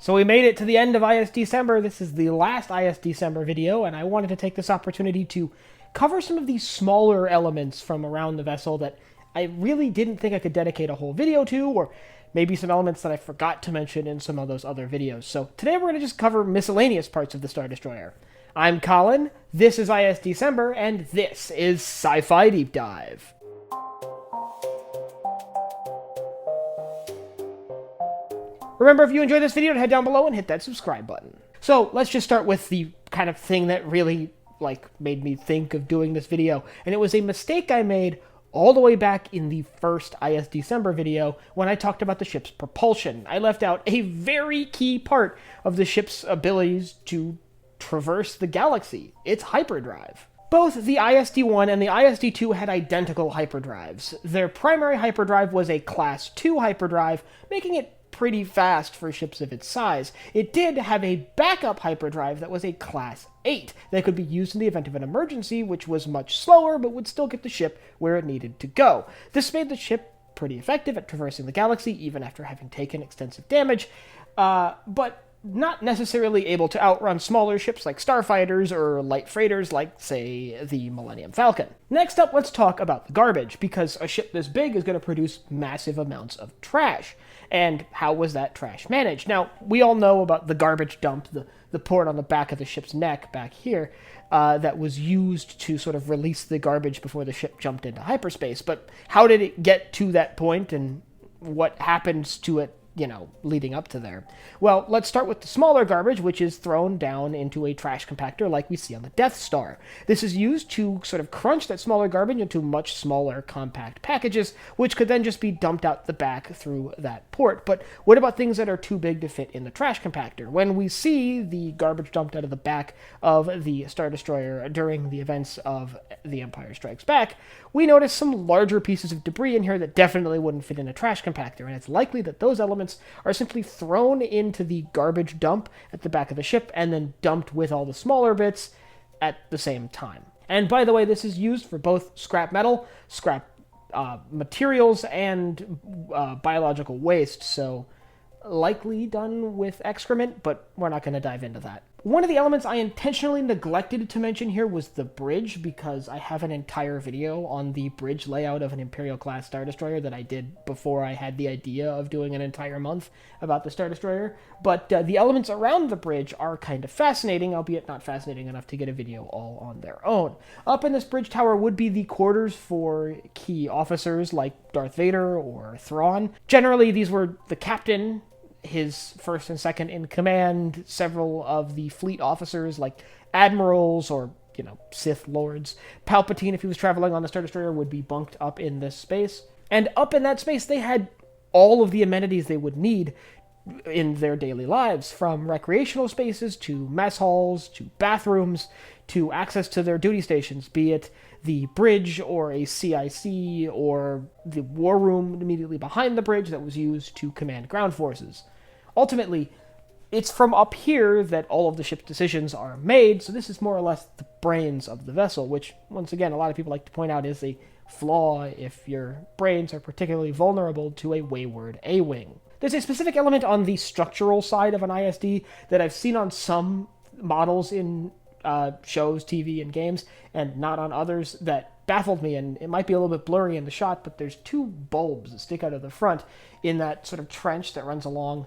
So we made it to the end of IS December. This is the last IS December video, and I wanted to take this opportunity to cover some of these smaller elements from around the vessel that I really didn't think I could dedicate a whole video to, or maybe some elements that I forgot to mention in some of those other videos. So today we're going to just cover miscellaneous parts of the Star Destroyer. I'm Colin, this is IS December, and this is Sci-Fi Deep Dive. Remember, if you enjoyed this video, to head down below and hit that subscribe button. So let's just start with the kind of thing that really made me think of doing this video, and it was a mistake I made all the way back in the first IS December video when I talked about the ship's propulsion. I left out a very key part of the ship's abilities to traverse the galaxy, its hyperdrive. Both the ISD-1 and the ISD-2 had identical hyperdrives. Their primary hyperdrive was a Class 2 hyperdrive, making it pretty fast for ships of its size. It did have a backup hyperdrive that was a Class 8 that could be used in the event of an emergency, which was much slower but would still get the ship where it needed to go. This made the ship pretty effective at traversing the galaxy, even after having taken extensive damage, but not necessarily able to outrun smaller ships like starfighters or light freighters like, say, the Millennium Falcon. Next up, let's talk about the garbage, because a ship this big is going to produce massive amounts of trash. And how was that trash managed? Now, we all know about the garbage dump, the port on the back of the ship's neck back here, that was used to sort of release the garbage before the ship jumped into hyperspace. But how did it get to that point, and what happens to it, leading up to there? Well, let's start with the smaller garbage, which is thrown down into a trash compactor like we see on the Death Star. This is used to sort of crunch that smaller garbage into much smaller compact packages, which could then just be dumped out the back through that port. But what about things that are too big to fit in the trash compactor? When we see the garbage dumped out of the back of the Star Destroyer during the events of The Empire Strikes Back, we notice some larger pieces of debris in here that definitely wouldn't fit in a trash compactor, and it's likely that those elements are simply thrown into the garbage dump at the back of the ship and then dumped with all the smaller bits at the same time. And by the way, this is used for both scrap metal, scrap materials, and biological waste, so likely done with excrement, but we're not going to dive into that. One of the elements I intentionally neglected to mention here was the bridge, because I have an entire video on the bridge layout of an Imperial-class Star Destroyer that I did before I had the idea of doing an entire month about the Star Destroyer. But the elements around the bridge are kind of fascinating, albeit not fascinating enough to get a video all on their own. Up in this bridge tower would be the quarters for key officers like Darth Vader or Thrawn. Generally, these were the captain, his first and second in command, several of the fleet officers like admirals or, Sith lords. Palpatine, if he was traveling on the Star Destroyer, would be bunked up in this space. And up in that space, they had all of the amenities they would need in their daily lives, from recreational spaces to mess halls to bathrooms to access to their duty stations, be it the bridge or a CIC or the war room immediately behind the bridge that was used to command ground forces. Ultimately, it's from up here that all of the ship's decisions are made, so this is more or less the brains of the vessel, which, once again, a lot of people like to point out is a flaw if your brains are particularly vulnerable to a wayward A-wing. There's a specific element on the structural side of an ISD that I've seen on some models in shows, TV, and games, and not on others, that baffled me, and it might be a little bit blurry in the shot, but there's two bulbs that stick out of the front in that sort of trench that runs along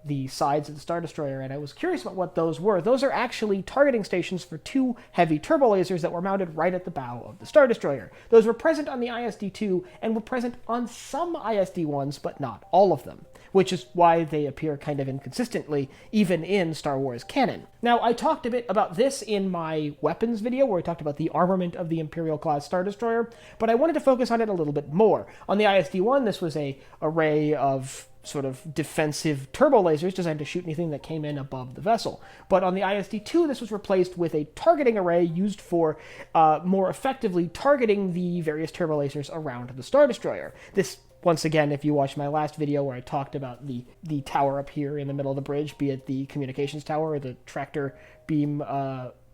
the sides of the Star Destroyer, and I was curious about what those were. Those are actually targeting stations for two heavy turbo lasers that were mounted right at the bow of the Star Destroyer. Those were present on the ISD-2 and were present on some ISD-1s, but not all of them, which is why they appear kind of inconsistently, even in Star Wars canon. Now, I talked a bit about this in my weapons video, where I talked about the armament of the Imperial-class Star Destroyer, but I wanted to focus on it a little bit more. On the ISD-1, this was an array of sort of defensive turbo lasers designed to shoot anything that came in above the vessel. But on the ISD-2, this was replaced with a targeting array used for more effectively targeting the various turbo lasers around the Star Destroyer. This, once again, if you watched my last video where I talked about the tower up here in the middle of the bridge, be it the communications tower or the tractor beam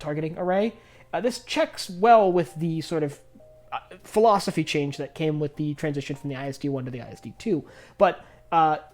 targeting array, this checks well with the sort of philosophy change that came with the transition from the ISD-1 to the ISD-2. But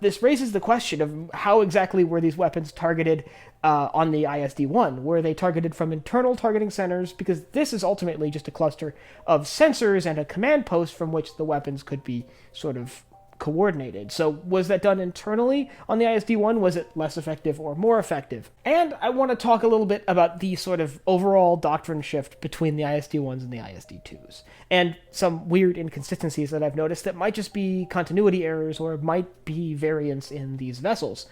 this raises the question of how exactly were these weapons targeted on the ISD-1? Were they targeted from internal targeting centers? Because this is ultimately just a cluster of sensors and a command post from which the weapons could be sort of coordinated. So was that done internally on the ISD-1? Was it less effective or more effective? And I want to talk a little bit about the sort of overall doctrine shift between the ISD-1s and the ISD-2s, and some weird inconsistencies that I've noticed that might just be continuity errors or might be variants in these vessels.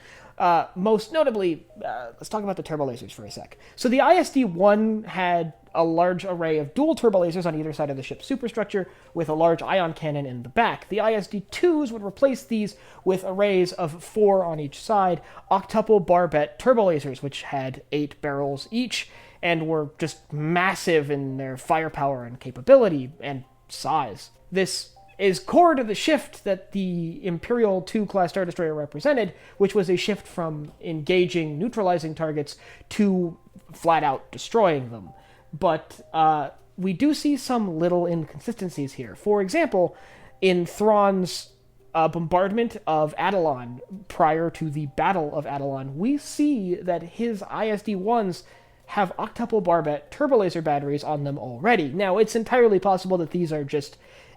Most notably, let's talk about the turbolasers for a sec. So the ISD-1 had a large array of dual turbolasers on either side of the ship's superstructure with a large ion cannon in the back. The ISD-2s would replace these with arrays of 4 on each side, octuple barbette turbolasers, which had 8 barrels each and were just massive in their firepower and capability and size. This is core to the shift that the Imperial II-class Star Destroyer represented, which was a shift from engaging, neutralizing targets to flat-out destroying them. But we do see some little inconsistencies here. For example, in Thrawn's bombardment of Atollon prior to the Battle of Atollon, we see that his ISD-1s have octuple barbette turbolaser batteries on them already. Now, it's entirely possible that these are just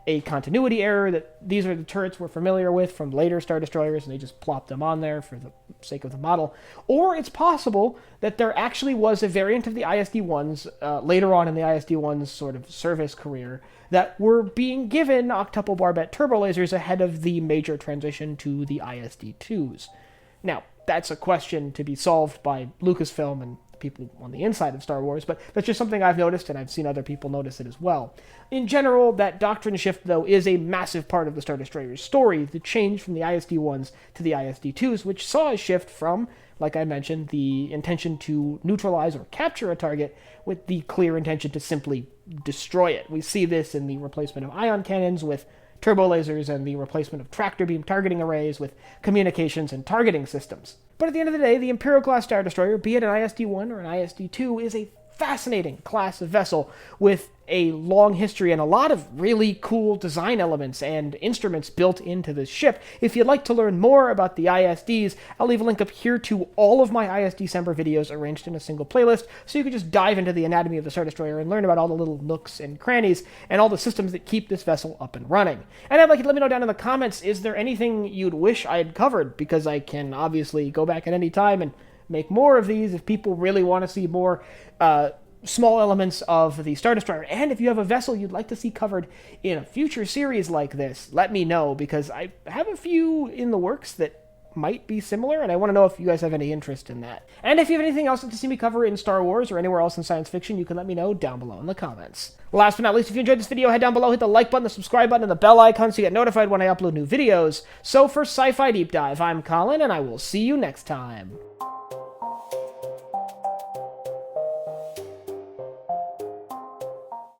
a continuity error, that these are the turrets we're familiar with from later Star Destroyers, and they just plopped them on there for the sake of the model. Or it's possible that there actually was a variant of the ISD-1s later on in the ISD-1's sort of service career that were being given octuple barbette turbolasers ahead of the major transition to the ISD-2s. Now, that's a question to be solved by Lucasfilm and people on the inside of Star Wars, but that's just something I've noticed, and I've seen other people notice it as well. In general, that doctrine shift, though, is a massive part of the Star Destroyer's story, the change from the ISD-1s to the ISD-2s, which saw a shift from, like I mentioned, the intention to neutralize or capture a target with the clear intention to simply destroy it. We see this in the replacement of ion cannons with turbolasers and the replacement of tractor beam targeting arrays with communications and targeting systems. But at the end of the day, the Imperial-class Star Destroyer, be it an ISD-1 or an ISD-2, is a fascinating class of vessel with a long history and a lot of really cool design elements and instruments built into this ship. If you'd like to learn more about the ISDs, I'll leave a link up here to all of my ISD-Sember videos arranged in a single playlist, so you can just dive into the anatomy of the Star Destroyer and learn about all the little nooks and crannies and all the systems that keep this vessel up and running. And I'd like you to let me know down in the comments, is there anything you'd wish I had covered? Because I can obviously go back at any time and make more of these if people really want to see more small elements of the Star Destroyer. And if you have a vessel you'd like to see covered in a future series like this, let me know, because I have a few in the works that might be similar, and I want to know if you guys have any interest in that. And if you have anything else to see me cover in Star Wars or anywhere else in science fiction, you can let me know down below in the comments. Last but not least, if you enjoyed this video, head down below, hit the like button, the subscribe button, and the bell icon so you get notified when I upload new videos. So for Sci-Fi Deep Dive, I'm Colin, and I will see you next time.